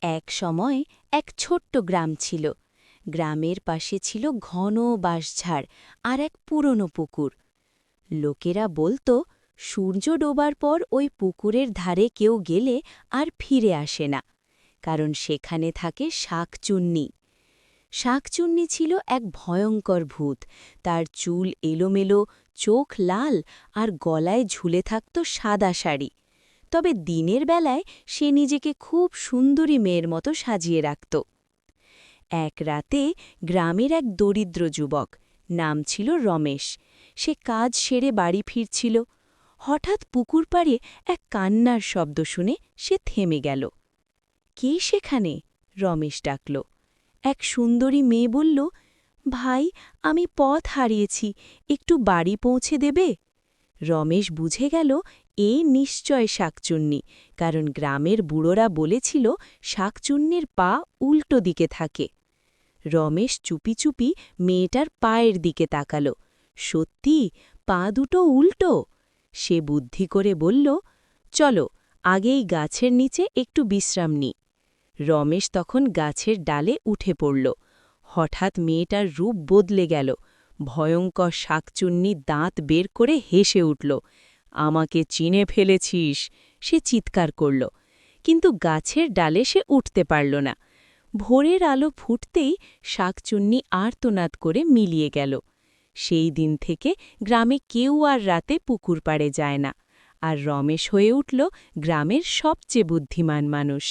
এক সময় এক ছোট্ট গ্রাম ছিল। গ্রামের পাশে ছিল ঘন বাঁশঝাড় আর এক পুরনো পুকুর। লোকেরা বলতো সূর্য ডোবার পর ওই পুকুরের ধারে কেউ গেলে আর ফিরে আসে না, কারণ সেখানে থাকে শাকচুন্নি। শাকচুন্নি ছিল এক ভয়ঙ্কর ভূত। তার চুল এলোমেলো, চোখ লাল আর গলায় ঝুলে থাকত সাদা শাড়ি। তবে দিনের বেলায় সে নিজেকে খুব সুন্দরী মেয়ের মতো সাজিয়ে রাখত। এক রাতে গ্রামের এক দরিদ্র যুবক, নাম ছিল রমেশ, সে কাজ সেরে বাড়ি ফিরছিল। হঠাৎ পুকুর পাড়ে এক কান্নার শব্দ শুনে সে থেমে গেল। কে সেখানে? রমেশ ডাকল। এক সুন্দরী মেয়ে বলল, ভাই, আমি পথ হারিয়েছি, একটু বাড়ি পৌঁছে দেবে? রমেশ বুঝে গেল এ নিশ্চয় শাকচুন্নি, কারণ গ্রামের বুড়োরা বলেছিল শাকচুন্নির পা উল্টো দিকে থাকে। রমেশ চুপি চুপি মেয়েটার পায়ের দিকে তাকাল। সত্যি, পা দুটো উল্টো। সে বুদ্ধি করে বলল, চলো আগেই গাছের নিচে একটু বিশ্রাম নিই। রমেশ তখন গাছের ডালে উঠে পড়ল। হঠাৎ মেয়েটার রূপ বদলে গেল। ভয়ঙ্কর শাকচুন্নি দাঁত বের করে হেসে উঠল। আমাকে চিনে ফেলেছিস, সে চিৎকার করল। কিন্তু গাছের ডালে সে উঠতে পারল না। ভোরের আলো ফুটতেই শাকচুন্নি আর্তনাদ করে মিলিয়ে গেল। সেই দিন থেকে গ্রামে কেউ আর রাতে পুকুর পাড়ে যায় না, আর রমেশ হয়ে উঠল গ্রামের সবচেয়ে বুদ্ধিমান মানুষ।